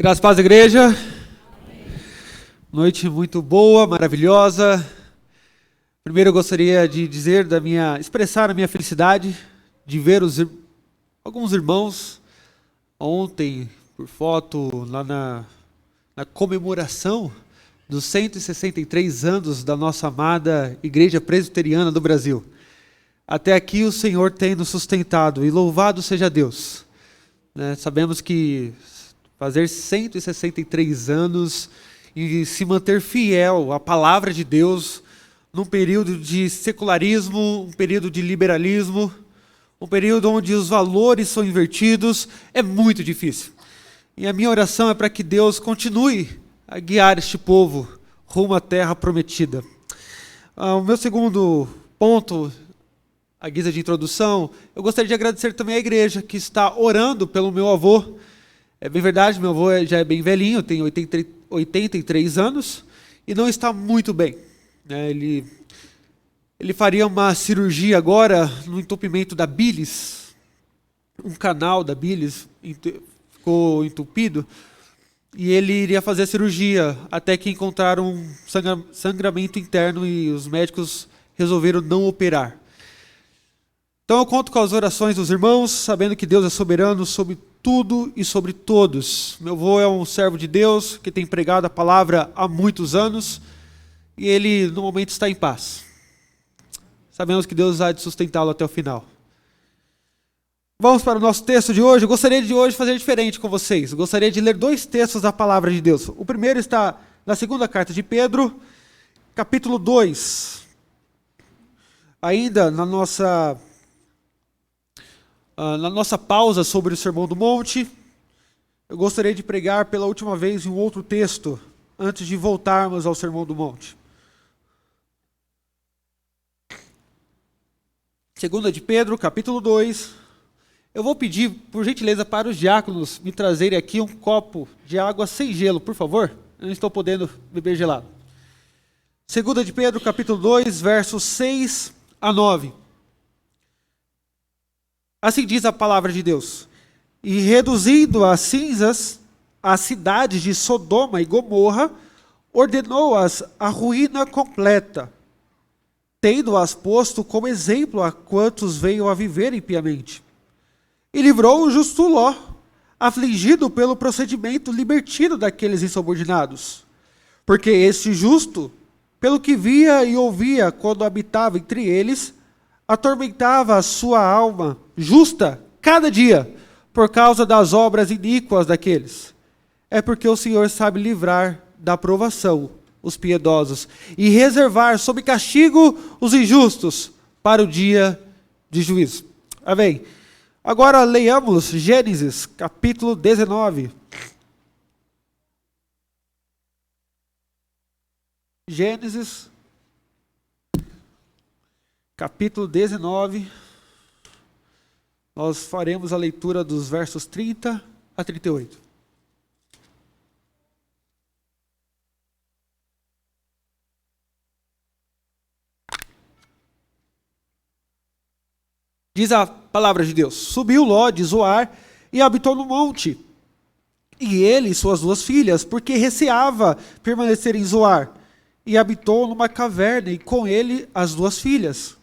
Graças a Deus, igreja. Noite muito boa, maravilhosa. Primeiro eu gostaria de expressar a minha felicidade de ver alguns irmãos ontem por foto lá na comemoração dos 163 anos da nossa amada Igreja Presbiteriana do Brasil. Até aqui o Senhor tem nos sustentado e louvado seja Deus. Sabemos que fazer 163 anos e se manter fiel à palavra de Deus num período de secularismo, um período de liberalismo, um período onde os valores são invertidos, é muito difícil. E a minha oração é para que Deus continue a guiar este povo rumo à terra prometida. O meu segundo ponto, a guisa de introdução, eu gostaria de agradecer também à igreja que está orando pelo meu avô. É bem verdade, meu avô já é bem velhinho, tem 83 anos e não está muito bem. Ele faria uma cirurgia agora no entupimento da bilis. Um canal da bilis ficou entupido e ele iria fazer a cirurgia até que encontraram um sangramento interno e os médicos resolveram não operar. Então eu conto com as orações dos irmãos, sabendo que Deus é soberano sobre tudo e sobre todos. Meu avô é um servo de Deus que tem pregado a palavra há muitos anos e ele no momento está em paz. Sabemos que Deus há de sustentá-lo até o final. Vamos para o nosso texto de hoje. Eu gostaria de hoje fazer diferente com vocês. Eu gostaria de ler dois textos da palavra de Deus. O primeiro está na segunda carta de Pedro, capítulo 2. Ainda na nossa pausa sobre o Sermão do Monte, eu gostaria de pregar pela última vez em um outro texto, antes de voltarmos ao Sermão do Monte. Segunda de Pedro, capítulo 2. Eu vou pedir, por gentileza, para os diáconos me trazerem aqui um copo de água sem gelo, por favor. Eu não estou podendo beber gelado. Segunda de Pedro, capítulo 2, versos 6 a 9. Assim diz a palavra de Deus: e reduzindo a cinzas as cidades de Sodoma e Gomorra, ordenou-as à ruína completa, tendo-as posto como exemplo a quantos veio a viver impiamente. E livrou o justo Ló, afligido pelo procedimento libertino daqueles insubordinados. Porque este justo, pelo que via e ouvia quando habitava entre eles, atormentava a sua alma justa cada dia, por causa das obras iníquas daqueles. É porque o Senhor sabe livrar da provação os piedosos e reservar sob castigo os injustos para o dia de juízo. Amém. Agora leiamos Gênesis, capítulo 19. Gênesis, capítulo 19. Nós faremos a leitura dos versos 30 a 38. Diz a palavra de Deus: subiu Ló de Zoar e habitou no monte, e ele e suas duas filhas, porque receava permanecer em Zoar, e habitou numa caverna, e com ele as duas filhas.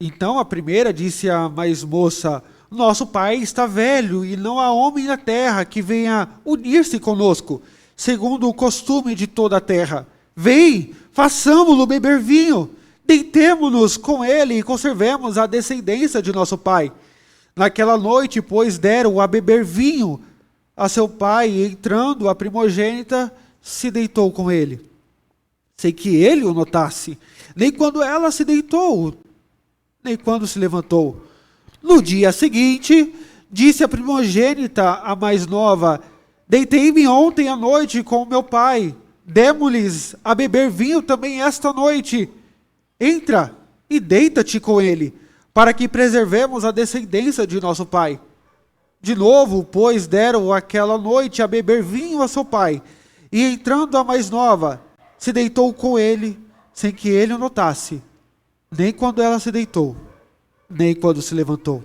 Então a primeira disse à mais moça: nosso pai está velho, e não há homem na terra que venha unir-se conosco, segundo o costume de toda a terra. Vem, façamo-lo beber vinho, deitemo-nos com ele e conservemos a descendência de nosso pai. Naquela noite, pois, deram a beber vinho a seu pai, e entrando a primogênita, se deitou com ele, sem que ele o notasse, nem quando ela se deitou, nem quando se levantou. No dia seguinte, disse a primogênita, a mais nova: deitei-me ontem à noite com meu pai, demo-lhes a beber vinho também esta noite. Entra e deita-te com ele, para que preservemos a descendência de nosso pai. De novo, pois, deram aquela noite a beber vinho a seu pai, e entrando a mais nova, se deitou com ele, sem que ele o notasse, nem quando ela se deitou, nem quando se levantou.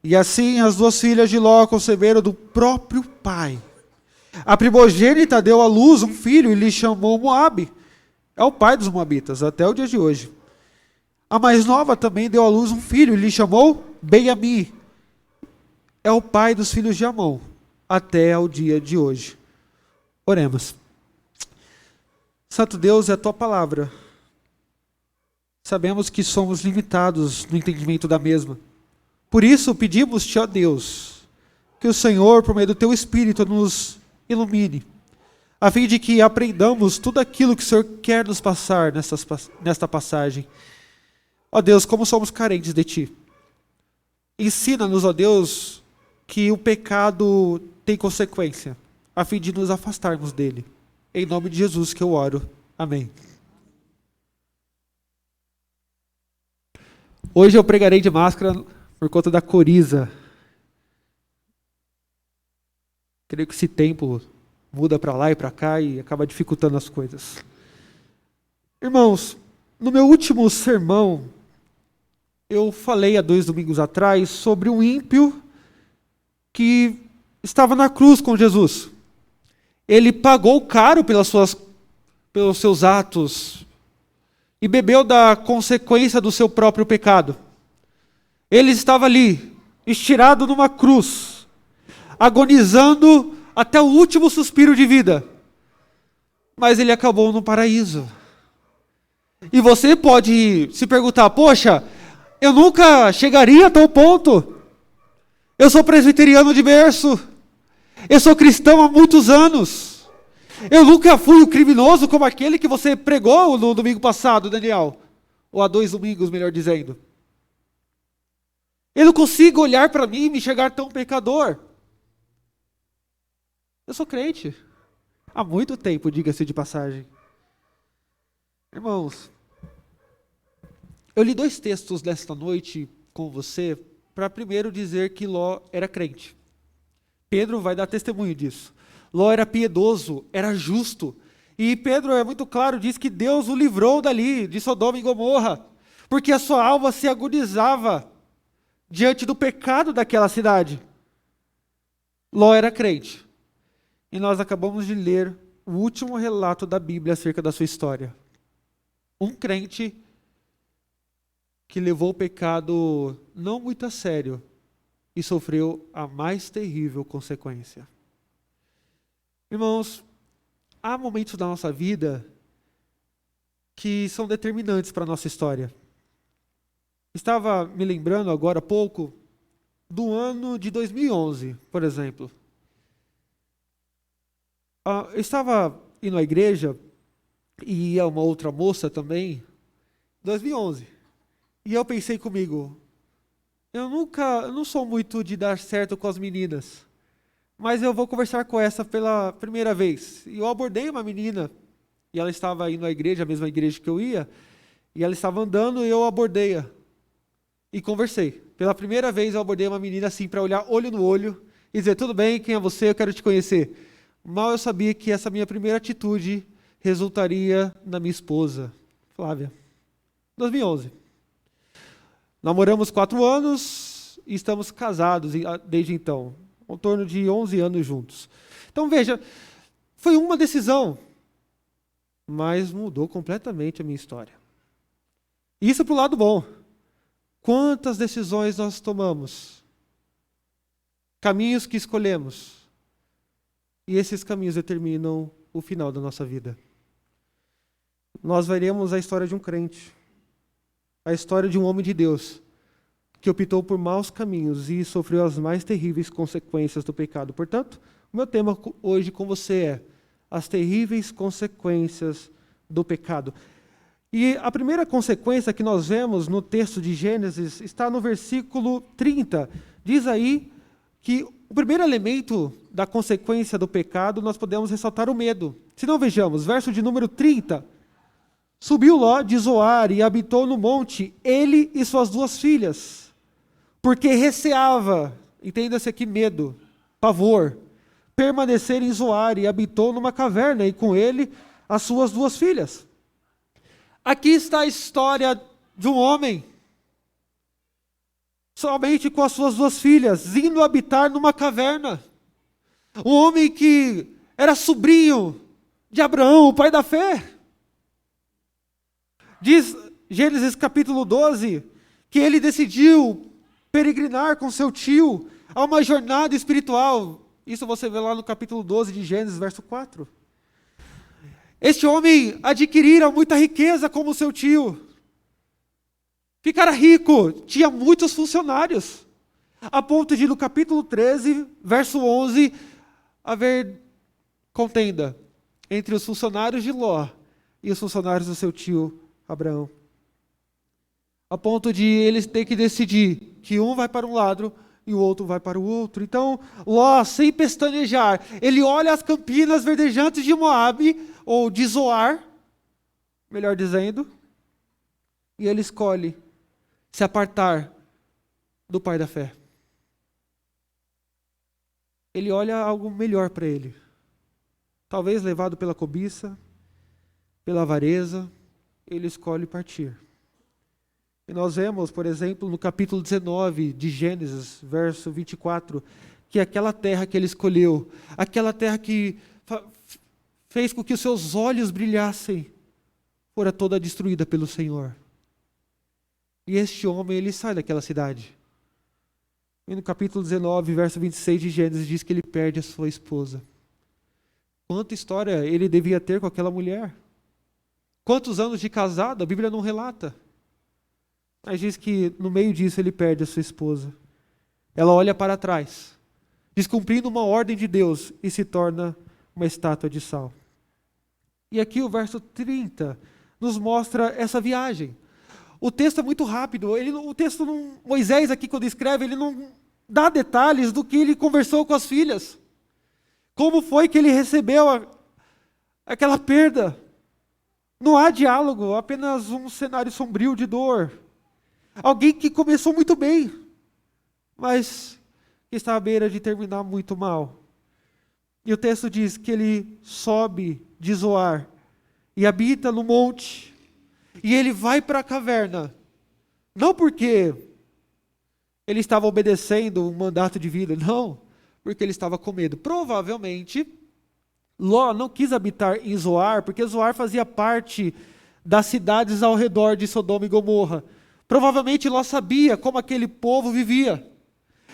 E assim as duas filhas de Ló conceberam do próprio pai, A primogênita deu à luz um filho e lhe chamou Moabe. É o pai dos moabitas, até o dia de hoje. A mais nova também deu à luz um filho e lhe chamou Benjamim. É o pai dos filhos de Amon, até o dia de hoje. Oremos. Santo Deus, é a tua palavra. Sabemos que somos limitados no entendimento da mesma. Por isso pedimos-te, ó Deus, que o Senhor, por meio do teu Espírito, nos ilumine, a fim de que aprendamos tudo aquilo que o Senhor quer nos passar nesta passagem. Ó Deus, como somos carentes de ti. Ensina-nos, ó Deus, que o pecado tem consequência, a fim de nos afastarmos dele. Em nome de Jesus que eu oro. Amém. Hoje eu pregarei de máscara por conta da coriza. Creio que esse tempo muda para lá e para cá e acaba dificultando as coisas. Irmãos, no meu último sermão, eu falei há 2 domingos atrás sobre um ímpio que estava na cruz com Jesus. Ele pagou caro pelos seus atos e bebeu da consequência do seu próprio pecado. Ele estava ali, estirado numa cruz, agonizando até o último suspiro de vida. Mas ele acabou no paraíso. E você pode se perguntar, poxa, eu nunca chegaria a tal ponto. Eu sou presbiteriano de berço. Eu sou cristão há muitos anos. Eu nunca fui o criminoso como aquele que você pregou no domingo passado, Daniel. Ou há 2 domingos, melhor dizendo. Eu não consigo olhar para mim e me enxergar tão pecador. Eu sou crente. Há muito tempo, diga-se de passagem. Irmãos, eu li 2 textos nesta noite com você, para primeiro dizer que Ló era crente. Pedro vai dar testemunho disso. Ló era piedoso, era justo. E Pedro é muito claro, diz que Deus o livrou dali, de Sodoma e Gomorra, porque a sua alma se agonizava diante do pecado daquela cidade. Ló era crente. E nós acabamos de ler o último relato da Bíblia acerca da sua história. Um crente que levou o pecado não muito a sério e sofreu a mais terrível consequência. Irmãos, há momentos da nossa vida que são determinantes para a nossa história. Estava me lembrando agora há pouco do ano de 2011, por exemplo. Eu estava indo à igreja e ia uma outra moça também, 2011. E eu pensei comigo, eu não sou muito de dar certo com as meninas, mas eu vou conversar com essa pela primeira vez. E eu abordei uma menina, e ela estava indo à igreja, a mesma igreja que eu ia, e ela estava andando e eu abordei-a. E conversei. Pela primeira vez eu abordei uma menina assim, para olhar olho no olho, e dizer, tudo bem, quem é você? Eu quero te conhecer. Mal eu sabia que essa minha primeira atitude resultaria na minha esposa, Flávia. 2011. Namoramos 4 anos e estamos casados desde então. Em torno de 11 anos juntos. Então veja, foi uma decisão, mas mudou completamente a minha história. Isso para o lado bom. Quantas decisões nós tomamos? Caminhos que escolhemos. E esses caminhos determinam o final da nossa vida. Nós veremos a história de um crente. A história de um homem de Deus que optou por maus caminhos e sofreu as mais terríveis consequências do pecado. Portanto, o meu tema hoje com você é as terríveis consequências do pecado. E a primeira consequência que nós vemos no texto de Gênesis está no versículo 30. Diz aí que o primeiro elemento da consequência do pecado nós podemos ressaltar o medo. Se não, vejamos, verso de número 30. Subiu Ló de Zoar e habitou no monte, ele e suas 2 filhas, porque receava, entenda-se aqui medo, pavor, permanecer em Zoar e habitou numa caverna e com ele as suas 2 filhas. Aqui está a história de um homem, somente com as suas 2 filhas, indo habitar numa caverna. Um homem que era sobrinho de Abraão, o pai da fé. Diz Gênesis capítulo 12, que ele decidiu peregrinar com seu tio a uma jornada espiritual. Isso você vê lá no capítulo 12 de Gênesis, verso 4. Este homem adquirira muita riqueza como seu tio. Ficara rico, tinha muitos funcionários. A ponto de, no capítulo 13, verso 11, haver contenda entre os funcionários de Ló e os funcionários do seu tio Abraão. A ponto de eles terem que decidir que um vai para um lado e o outro vai para o outro. Então, Ló, sem pestanejar, ele olha as campinas verdejantes de Moabe, ou de Zoar, melhor dizendo, e ele escolhe se apartar do pai da fé. Ele olha algo melhor para ele. Talvez levado pela cobiça, pela avareza, ele escolhe partir. E nós vemos, por exemplo, no capítulo 19 de Gênesis, verso 24, que aquela terra que ele escolheu, aquela terra que fez com que os seus olhos brilhassem, fora toda destruída pelo Senhor. E este homem, ele sai daquela cidade. E no capítulo 19, verso 26 de Gênesis, diz que ele perde a sua esposa. Quanta história ele devia ter com aquela mulher? Quantos anos de casado? A Bíblia não relata. Mas diz que no meio disso ele perde a sua esposa. Ela olha para trás, descumprindo uma ordem de Deus, e se torna uma estátua de sal. E aqui o verso 30 nos mostra essa viagem. O texto é muito rápido. Moisés aqui quando escreve, ele não dá detalhes do que ele conversou com as filhas. Como foi que ele recebeu aquela perda. Não há diálogo, apenas um cenário sombrio de dor. Alguém que começou muito bem, mas que está à beira de terminar muito mal. E o texto diz que ele sobe de Zoar e habita no monte. E ele vai para a caverna. Não porque ele estava obedecendo um mandato de vida, não. Porque ele estava com medo. Provavelmente, Ló não quis habitar em Zoar, porque Zoar fazia parte das cidades ao redor de Sodoma e Gomorra. Provavelmente Ló sabia como aquele povo vivia.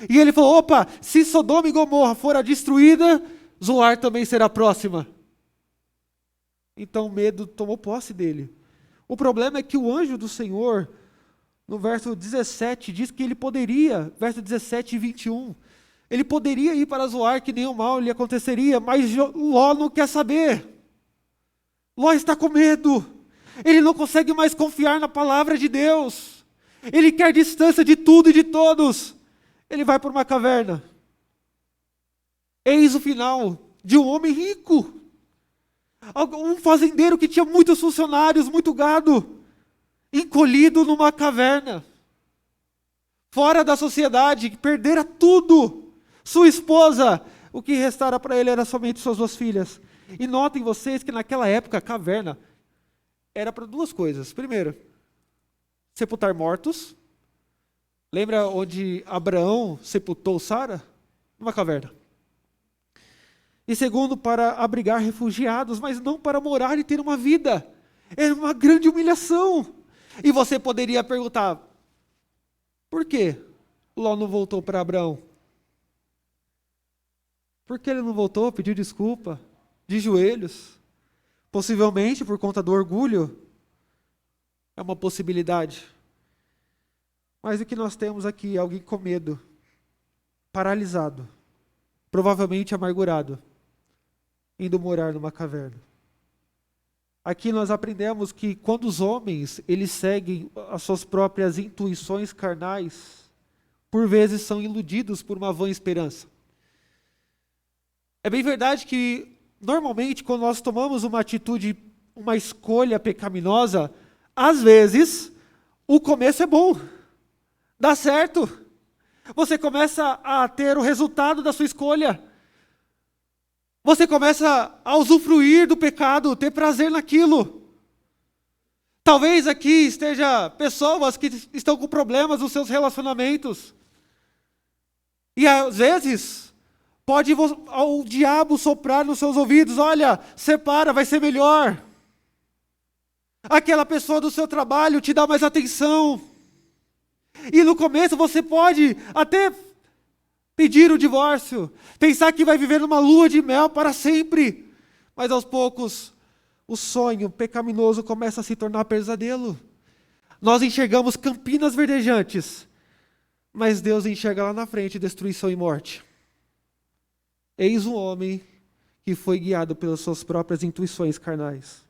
E ele falou, opa, se Sodoma e Gomorra for destruída, Zoar também será próxima. Então o medo tomou posse dele. O problema é que o anjo do Senhor, no verso 17, diz que ele poderia, verso 17 e 21, ele poderia ir para Zoar, que nenhum mal lhe aconteceria, mas Ló não quer saber. Ló está com medo. Ele não consegue mais confiar na palavra de Deus. Ele quer distância de tudo e de todos. Ele vai para uma caverna. Eis o final de um homem rico. Um fazendeiro que tinha muitos funcionários, muito gado, encolhido numa caverna. Fora da sociedade, que perdera tudo. Sua esposa, o que restara para ele era somente suas duas filhas. E notem vocês que naquela época a caverna era para duas coisas. Primeiro, sepultar mortos. Lembra onde Abraão sepultou Sara? Numa caverna. E segundo, para abrigar refugiados, mas não para morar e ter uma vida. Era uma grande humilhação. E você poderia perguntar, por que Ló não voltou para Abraão? Por que ele não voltou? Pediu desculpa, de joelhos. Possivelmente por conta do orgulho. É uma possibilidade. Mas o que nós temos aqui é alguém com medo, paralisado, provavelmente amargurado, indo morar numa caverna. Aqui nós aprendemos que quando os homens, eles seguem as suas próprias intuições carnais, por vezes são iludidos por uma vã esperança. É bem verdade que, normalmente, quando nós tomamos uma atitude, uma escolha pecaminosa, às vezes, o começo é bom, dá certo. Você começa a ter o resultado da sua escolha. Você começa a usufruir do pecado, ter prazer naquilo. Talvez aqui esteja pessoas que estão com problemas nos seus relacionamentos. E às vezes, Pode o diabo soprar nos seus ouvidos: olha, separa, vai ser melhor. Aquela pessoa do seu trabalho te dá mais atenção. E no começo você pode até pedir o divórcio, pensar que vai viver numa lua de mel para sempre. Mas aos poucos, o sonho pecaminoso começa a se tornar pesadelo. Nós enxergamos campinas verdejantes, mas Deus enxerga lá na frente destruição e morte. Eis um homem que foi guiado pelas suas próprias intuições carnais.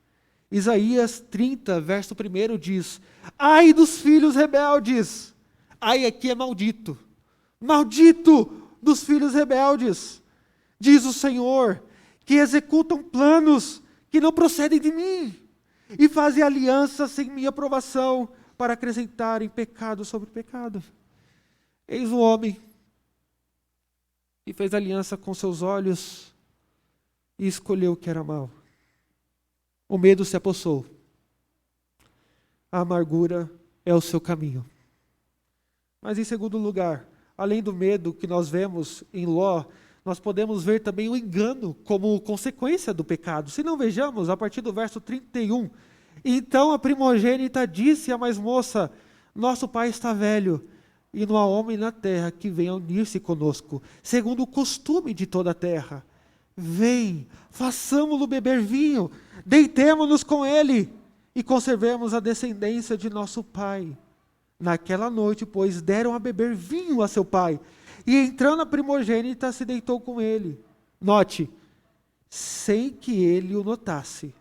Isaías 30, verso 1 diz: ai dos filhos rebeldes. Ai aqui é maldito. Maldito dos filhos rebeldes, diz o Senhor, que executam planos que não procedem de mim, e fazem aliança sem minha aprovação, para acrescentarem pecado sobre pecado. Eis um homem que fez aliança com seus olhos e escolheu o que era mal. O medo se apossou. A amargura é o seu caminho. Mas em segundo lugar, além do medo que nós vemos em Ló, nós podemos ver também o engano como consequência do pecado. Se não vejamos, a partir do verso 31, então a primogênita disse à mais moça: nosso pai está velho, e não há homem na terra que venha unir-se conosco, segundo o costume de toda a terra. Vem, façamo-lo beber vinho, deitemo-nos com ele, e conservemos a descendência de nosso pai. Naquela noite, pois, deram a beber vinho a seu pai, e entrando a primogênita se deitou com ele. Note, sem que ele o notasse,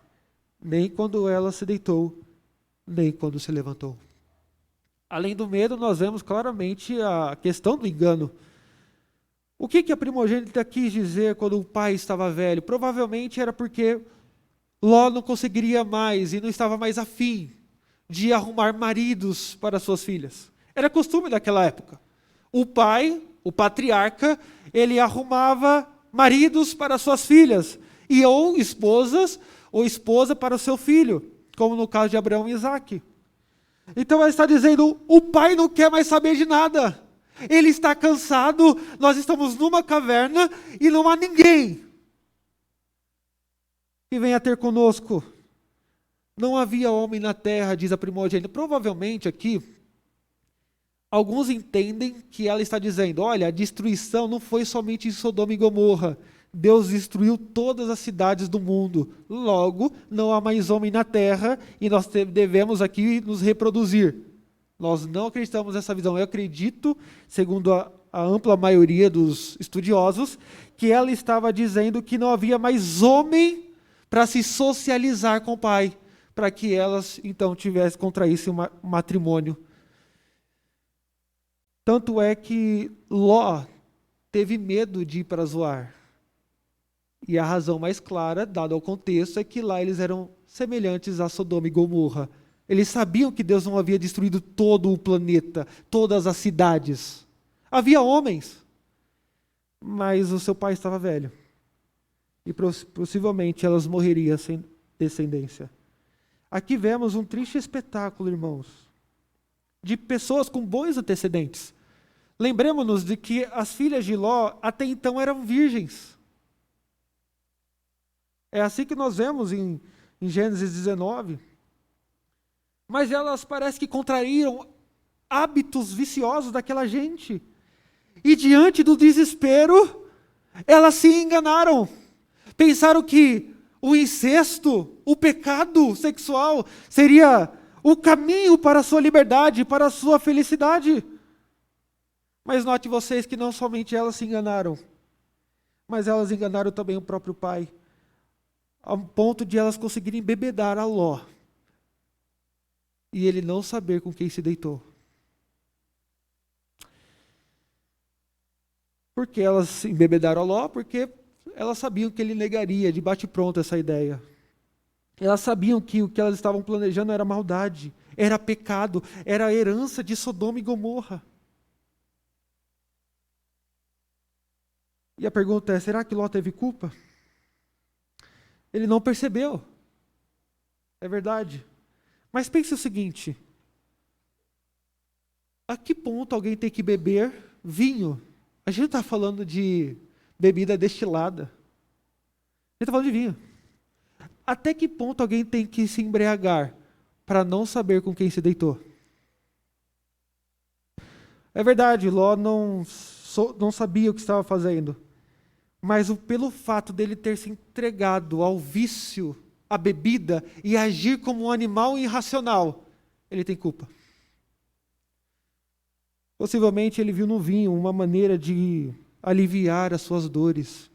nem quando ela se deitou, nem quando se levantou. Além do medo, nós vemos claramente a questão do engano. O que a primogênita quis dizer quando o pai estava velho? Provavelmente era porque Ló não conseguiria mais e não estava mais afim de arrumar maridos para suas filhas. Era costume daquela época. O pai, o patriarca, ele arrumava maridos para suas filhas, e ou esposas, ou esposa para o seu filho, como no caso de Abraão e Isaque. Então ela está dizendo: o pai não quer mais saber de nada. Ele está cansado, nós estamos numa caverna e não há ninguém que venha ter conosco. Não havia homem na terra, diz a primogênita. Provavelmente aqui, alguns entendem que ela está dizendo: olha, a destruição não foi somente em Sodoma e Gomorra. Deus destruiu todas as cidades do mundo. Logo, não há mais homem na terra e nós devemos aqui nos reproduzir. Nós não acreditamos nessa visão. Eu acredito, segundo a ampla maioria dos estudiosos, que ela estava dizendo que não havia mais homem para se socializar com o pai, para que elas então contraíssem um matrimônio. Tanto é que Ló teve medo de ir para Zoar. E a razão mais clara, dado ao contexto, é que lá eles eram semelhantes a Sodoma e Gomorra. Eles sabiam que Deus não havia destruído todo o planeta, todas as cidades. Havia homens, mas o seu pai estava velho. E possivelmente elas morreriam sem descendência. Aqui vemos um triste espetáculo, irmãos, de pessoas com bons antecedentes. Lembremos-nos de que as filhas de Ló até então eram virgens. É assim que nós vemos em Gênesis 19. Mas elas parece que contraíram hábitos viciosos daquela gente. E diante do desespero, elas se enganaram. Pensaram que o incesto, o pecado sexual, seria o caminho para a sua liberdade, para a sua felicidade. Mas note vocês que não somente elas se enganaram, mas elas enganaram também o próprio pai, ao ponto de elas conseguirem embebedar a Ló, e ele não saber com quem se deitou. Por que elas embebedaram a Ló? Porque elas sabiam que ele negaria de bate-pronto essa ideia. Elas sabiam que o que elas estavam planejando era maldade, era pecado, era a herança de Sodoma e Gomorra. E a pergunta é: será que Ló teve culpa? Ele não percebeu. É verdade. Mas pense o seguinte: a que ponto alguém tem que beber vinho? A gente está falando de bebida destilada. Ele está falando de vinho. Até que ponto alguém tem que se embriagar para não saber com quem se deitou? É verdade, Ló não sabia o que estava fazendo. Mas pelo fato dele ter se entregado ao vício, à bebida, e agir como um animal irracional, ele tem culpa. Possivelmente ele viu no vinho uma maneira de aliviar as suas dores.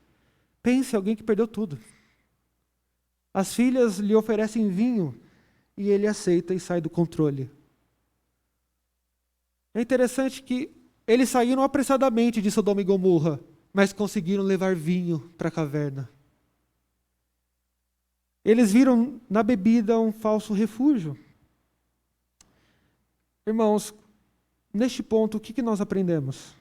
Pense em alguém que perdeu tudo. As filhas lhe oferecem vinho e ele aceita e sai do controle. É interessante que eles saíram apressadamente de Sodoma e Gomorra, mas conseguiram levar vinho para a caverna. Eles viram na bebida um falso refúgio. Irmãos, neste ponto, o que nós aprendemos?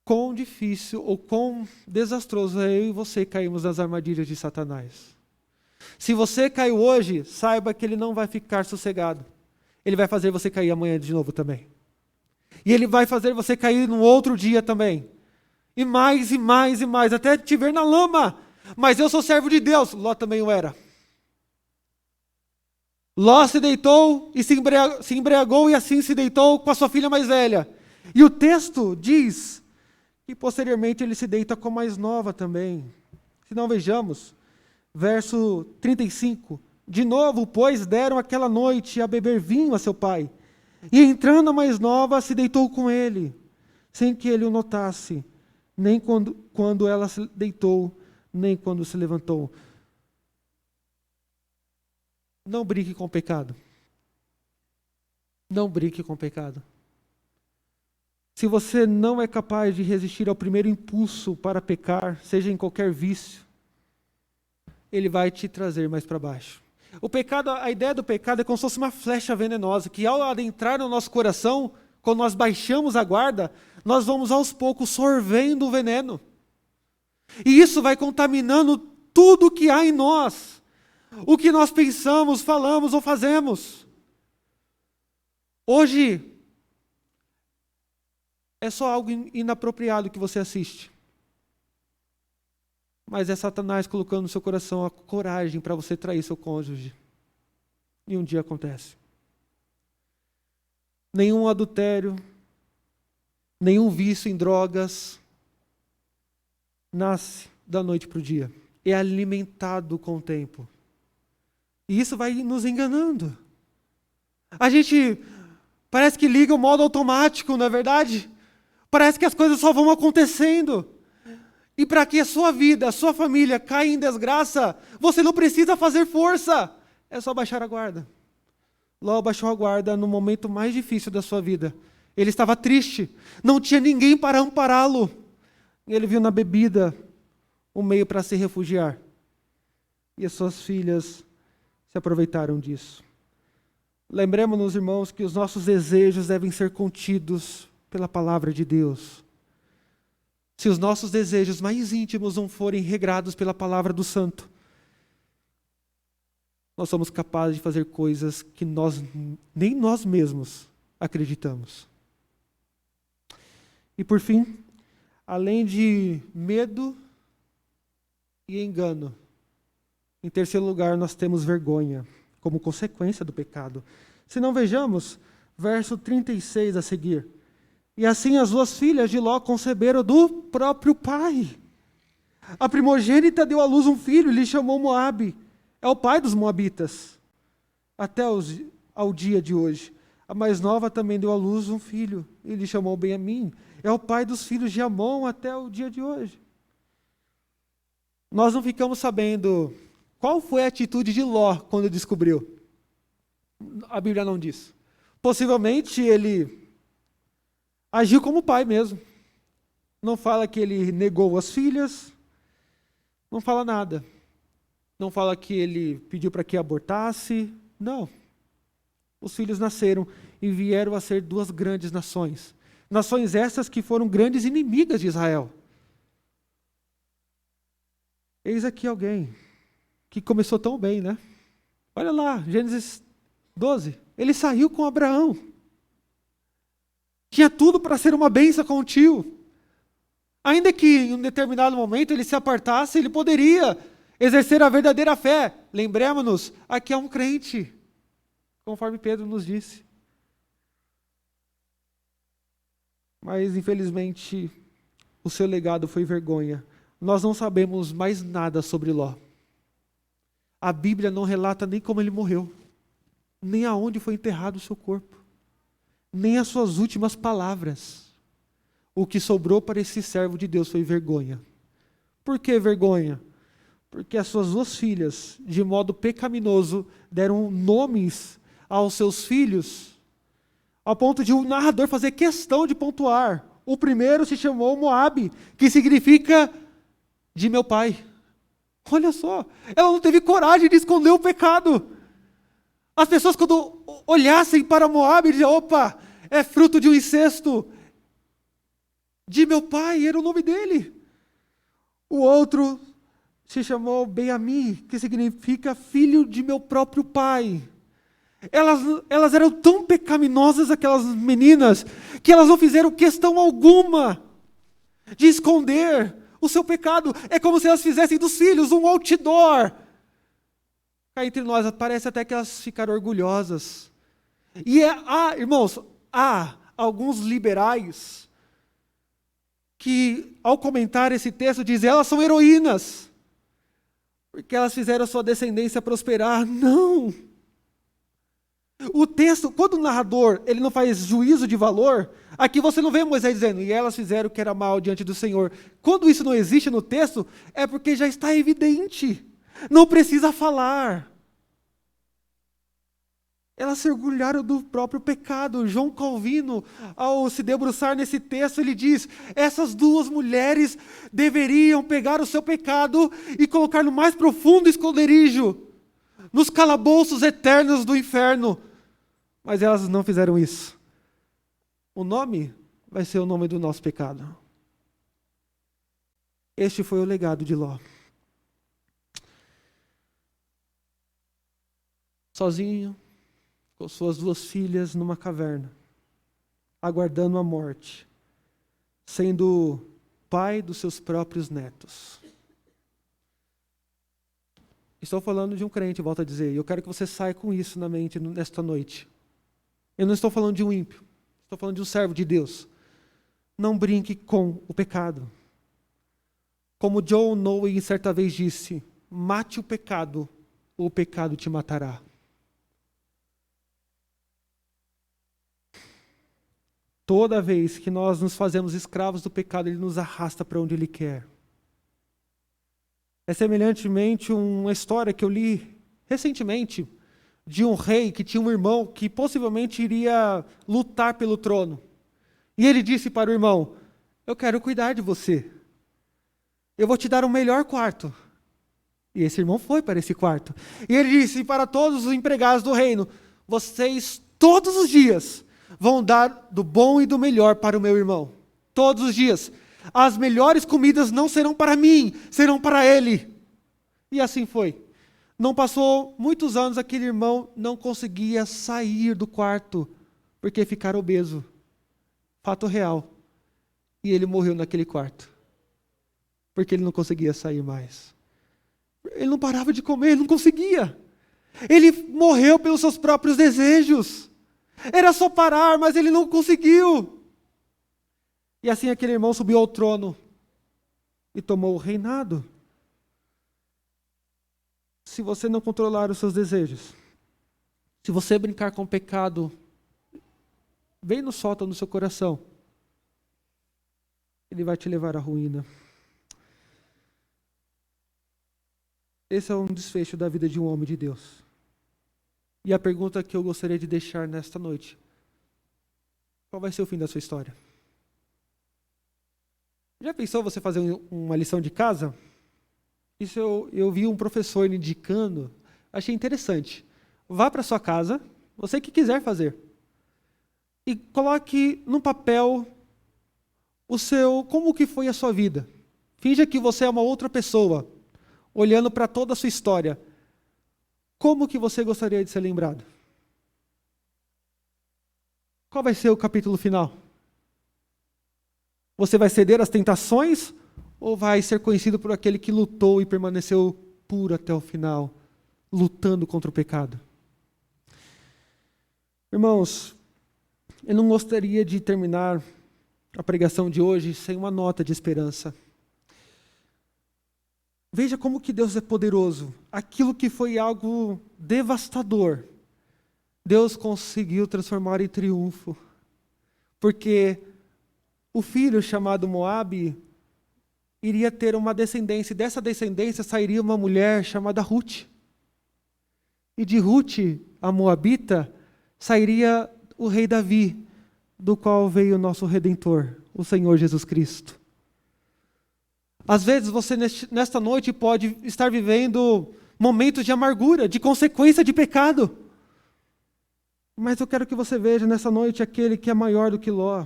Quão difícil ou quão desastroso é eu e você cairmos nas armadilhas de Satanás. Se você caiu hoje, saiba que ele não vai ficar sossegado. Ele vai fazer você cair amanhã de novo também. E ele vai fazer você cair no outro dia também. E mais, e mais, e mais, até te ver na lama. Mas eu sou servo de Deus. Ló também o era. Ló se deitou e se embriagou e assim se deitou com a sua filha mais velha. E o texto diz que posteriormente ele se deita com a mais nova também. Se não vejamos, verso 35. De novo, pois, deram aquela noite a beber vinho a seu pai. E entrando a mais nova, se deitou com ele, sem que ele o notasse, nem quando ela se deitou, nem quando se levantou. Não brinque com o pecado. Não brinque com o pecado. Se você não é capaz de resistir ao primeiro impulso para pecar, seja em qualquer vício, ele vai te trazer mais para baixo. O pecado, a ideia do pecado é como se fosse uma flecha venenosa, que ao adentrar no nosso coração, quando nós baixamos a guarda, nós vamos aos poucos sorvendo o veneno. E isso vai contaminando tudo que há em nós. O que nós pensamos, falamos ou fazemos. Hoje, é só algo inapropriado que você assiste. Mas é Satanás colocando no seu coração a coragem para você trair seu cônjuge. E um dia acontece. Nenhum adultério, nenhum vício em drogas nasce da noite para o dia. É alimentado com o tempo. E isso vai nos enganando. A gente parece que liga o modo automático, não é verdade? Parece que as coisas só vão acontecendo. E para que a sua vida, a sua família caia em desgraça, você não precisa fazer força. É só baixar a guarda. Ló baixou a guarda no momento mais difícil da sua vida. Ele estava triste. Não tinha ninguém para ampará-lo. Ele viu na bebida um meio para se refugiar. E as suas filhas se aproveitaram disso. Lembremos-nos, irmãos, que os nossos desejos devem ser contidos pela palavra de Deus. Se os nossos desejos mais íntimos não forem regrados pela palavra do Santo, nós somos capazes de fazer coisas que nem nós mesmos acreditamos. E por fim, além de medo e engano, em terceiro lugar nós temos vergonha, como consequência do pecado. Se não vejamos, verso 36 a seguir. E assim as duas filhas de Ló conceberam do próprio pai. A primogênita deu à luz um filho e lhe chamou Moabe. É o pai dos moabitas, até ao dia de hoje. A mais nova também deu à luz um filho e lhe chamou Benjamim. É o pai dos filhos de Amon até o dia de hoje. Nós não ficamos sabendo qual foi a atitude de Ló quando descobriu. A Bíblia não diz. Possivelmente ele agiu como pai mesmo. Não fala que ele negou as filhas. Não fala nada. Não fala que ele pediu para que abortasse. Não. Os filhos nasceram e vieram a ser duas grandes nações. Nações essas que foram grandes inimigas de Israel. Eis aqui alguém que começou tão bem, né? Olha lá, Gênesis 12. Ele saiu com Abraão. Tinha tudo para ser uma bênção com o tio. Ainda que em um determinado momento ele se apartasse, ele poderia exercer a verdadeira fé. Lembremos-nos, aqui é um crente, conforme Pedro nos disse. Mas, infelizmente, o seu legado foi vergonha. Nós não sabemos mais nada sobre Ló. A Bíblia não relata nem como ele morreu, nem aonde foi enterrado o seu corpo, nem as suas últimas palavras. O que sobrou para esse servo de Deus foi vergonha. Por que vergonha? Porque as suas duas filhas, de modo pecaminoso, deram nomes aos seus filhos, ao ponto de o narrador fazer questão de pontuar. O primeiro se chamou Moabe, que significa de meu pai. Olha só, ela não teve coragem de esconder o pecado. As pessoas, quando olhassem para Moabe, diziam: opa, é fruto de um incesto. De meu pai, era o nome dele. O outro se chamou Benjamim, que significa filho de meu próprio pai. Elas eram tão pecaminosas, aquelas meninas, que elas não fizeram questão alguma de esconder o seu pecado. É como se elas fizessem dos filhos um outdoor. Cá entre nós, parece até que elas ficaram orgulhosas. E irmãos, há alguns liberais que, ao comentar esse texto, dizem: elas são heroínas, porque elas fizeram a sua descendência prosperar. Não! O texto, quando o narrador ele não faz juízo de valor, aqui você não vê Moisés dizendo: e elas fizeram o que era mal diante do Senhor. Quando isso não existe no texto, é porque já está evidente. Não precisa falar. Elas se orgulharam do próprio pecado. João Calvino, ao se debruçar nesse texto, ele diz: essas duas mulheres deveriam pegar o seu pecado e colocar no mais profundo esconderijo, nos calabouços eternos do inferno. Mas elas não fizeram isso. O nome vai ser o nome do nosso pecado. Este foi o legado de Ló. Sozinho, com suas duas filhas numa caverna, aguardando a morte, sendo pai dos seus próprios netos. Estou falando de um crente, volto a dizer, e eu quero que você saia com isso na mente nesta noite. Eu não estou falando de um ímpio, estou falando de um servo de Deus. Não brinque com o pecado. Como John Owen certa vez disse: mate o pecado te matará. Toda vez que nós nos fazemos escravos do pecado, ele nos arrasta para onde ele quer. É semelhantemente uma história que eu li recentemente de um rei que tinha um irmão que possivelmente iria lutar pelo trono. E ele disse para o irmão: eu quero cuidar de você. Eu vou te dar o melhor quarto. E esse irmão foi para esse quarto. E ele disse para todos os empregados do reino: vocês todos os dias vão dar do bom e do melhor para o meu irmão. Todos os dias. As melhores comidas não serão para mim, serão para ele. E assim foi. Não passou muitos anos, aquele irmão não conseguia sair do quarto, porque ficara obeso. Fato real. E ele morreu naquele quarto, porque ele não conseguia sair mais. Ele não parava de comer, ele não conseguia. Ele morreu pelos seus próprios desejos. Era só parar, mas ele não conseguiu. E assim aquele irmão subiu ao trono e tomou o reinado. Se você não controlar os seus desejos, se você brincar com o pecado, bem no sótão do seu coração, ele vai te levar à ruína. Esse é um desfecho da vida de um homem de Deus. E a pergunta que eu gostaria de deixar nesta noite: qual vai ser o fim da sua história? Já pensou você fazer uma lição de casa? Isso eu vi um professor indicando, achei interessante. Vá para sua casa, você que quiser fazer, e coloque no papel como que foi a sua vida. Finja que você é uma outra pessoa, olhando para toda a sua história. Como que você gostaria de ser lembrado? Qual vai ser o capítulo final? Você vai ceder às tentações ou vai ser conhecido por aquele que lutou e permaneceu puro até o final, lutando contra o pecado? Irmãos, eu não gostaria de terminar a pregação de hoje sem uma nota de esperança. Veja como que Deus é poderoso. Aquilo que foi algo devastador, Deus conseguiu transformar em triunfo. Porque o filho chamado Moabe iria ter uma descendência, e dessa descendência sairia uma mulher chamada Ruth. E de Ruth, a Moabita, sairia o rei Davi, do qual veio o nosso Redentor, o Senhor Jesus Cristo. Às vezes você nesta noite pode estar vivendo momentos de amargura, de consequência de pecado. Mas eu quero que você veja nessa noite aquele que é maior do que Ló.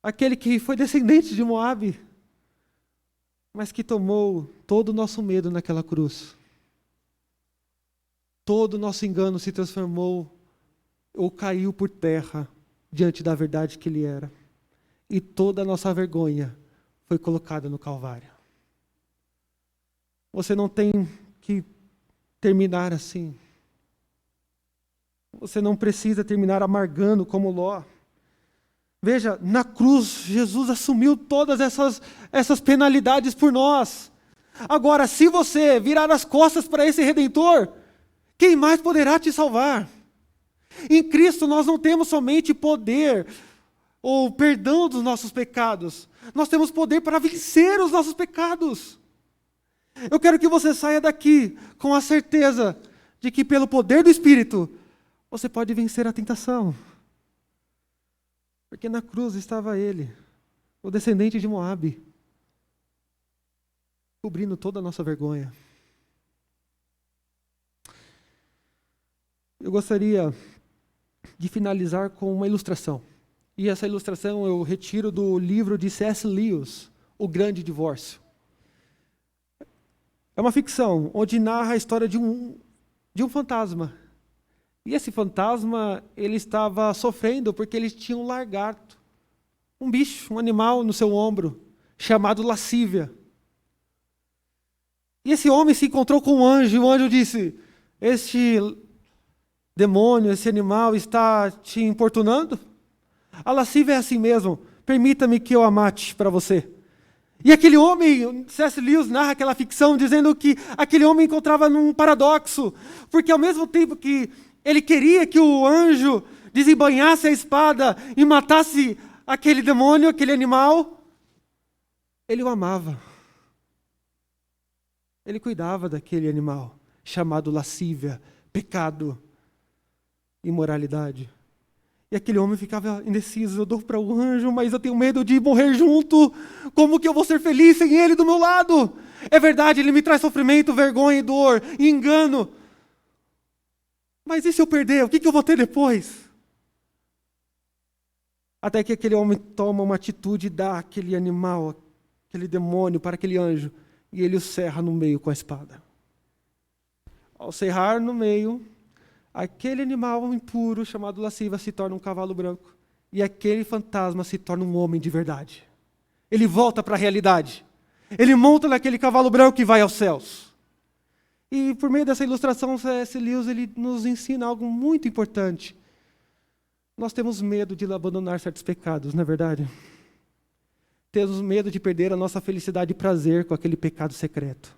Aquele que foi descendente de Moabe, mas que tomou todo o nosso medo naquela cruz. Todo o nosso engano se transformou ou caiu por terra diante da verdade que Ele era. E toda a nossa vergonha foi colocada no Calvário. Você não tem que terminar assim. Você não precisa terminar amargando como Ló. Veja, na cruz, Jesus assumiu todas essas penalidades por nós. Agora, se você virar as costas para esse Redentor, quem mais poderá te salvar? Em Cristo nós não temos somente poder ou perdão dos nossos pecados. Nós temos poder para vencer os nossos pecados. Eu quero que você saia daqui com a certeza de que pelo poder do Espírito, você pode vencer a tentação. Porque na cruz estava Ele, o descendente de Moabe, cobrindo toda a nossa vergonha. Eu gostaria de finalizar com uma ilustração. E essa ilustração eu retiro do livro de C.S. Lewis, O Grande Divórcio. É uma ficção onde narra a história de um fantasma. E esse fantasma, ele estava sofrendo porque ele tinha um lagarto, um bicho, um animal no seu ombro, chamado lascívia. E esse homem se encontrou com um anjo, e o anjo disse: este demônio, esse animal está te importunando? A lascívia é assim mesmo, permita-me que eu a mate para você. E aquele homem, C.S. Lewis narra aquela ficção dizendo que aquele homem encontrava num paradoxo, porque ao mesmo tempo que ele queria que o anjo desembainhasse a espada e matasse aquele demônio, aquele animal, ele o amava. Ele cuidava daquele animal, chamado lascívia, pecado, imoralidade. E aquele homem ficava indeciso: eu dou para o anjo, mas eu tenho medo de morrer junto. Como que eu vou ser feliz sem ele do meu lado? É verdade, ele me traz sofrimento, vergonha e dor, e engano. Mas e se eu perder? O que eu vou ter depois? Até que aquele homem toma uma atitude e dá aquele animal, aquele demônio para aquele anjo, e ele o serra no meio com a espada. Ao serrar no meio, aquele animal impuro chamado lascívia se torna um cavalo branco. E aquele fantasma se torna um homem de verdade. Ele volta para a realidade. Ele monta naquele cavalo branco e vai aos céus. E por meio dessa ilustração, C.S. Lewis ele nos ensina algo muito importante. Nós temos medo de abandonar certos pecados, não é verdade? Temos medo de perder a nossa felicidade e prazer com aquele pecado secreto.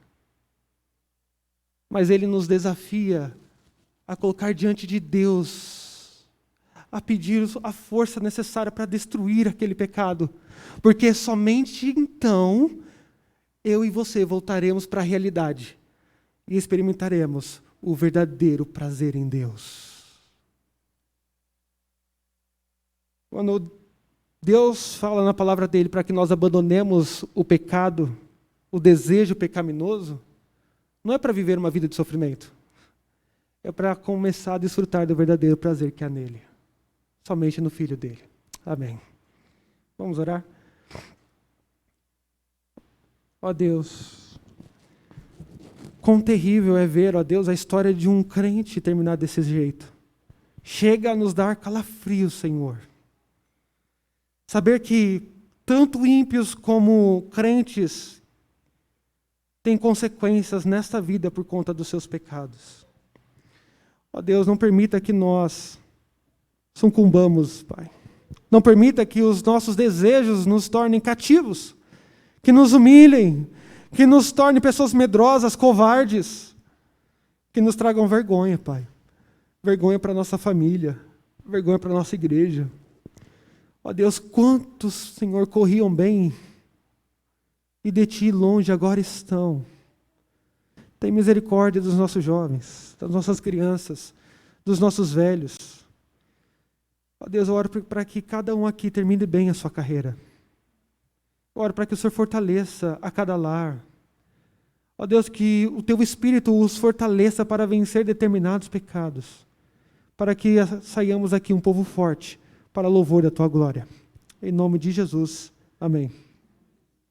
Mas ele nos desafia a colocar diante de Deus, a pedir a força necessária para destruir aquele pecado. Porque somente então, eu e você voltaremos para a realidade e experimentaremos o verdadeiro prazer em Deus. Quando Deus fala na palavra dele para que nós abandonemos o pecado, o desejo pecaminoso, não é para viver uma vida de sofrimento. É para começar a desfrutar do verdadeiro prazer que há nele. Somente no Filho dele. Amém. Vamos orar? Ó Deus, quão terrível é ver, ó Deus, a história de um crente terminar desse jeito. Chega a nos dar calafrio, Senhor. Saber que tanto ímpios como crentes têm consequências nesta vida por conta dos seus pecados. Ó Deus, não permita que nós sucumbamos, Pai. Não permita que os nossos desejos nos tornem cativos, que nos humilhem, que nos tornem pessoas medrosas, covardes, que nos tragam vergonha, Pai. Vergonha para a nossa família, vergonha para a nossa igreja. Ó Deus, quantos, Senhor, corriam bem e de Ti longe agora estão. Tem misericórdia dos nossos jovens, das nossas crianças, dos nossos velhos. Ó Deus, eu oro para que cada um aqui termine bem a sua carreira. Eu oro para que o Senhor fortaleça a cada lar. Ó Deus, que o Teu Espírito os fortaleça para vencer determinados pecados, para que saiamos aqui um povo forte, para louvor da Tua glória. Em nome de Jesus, amém.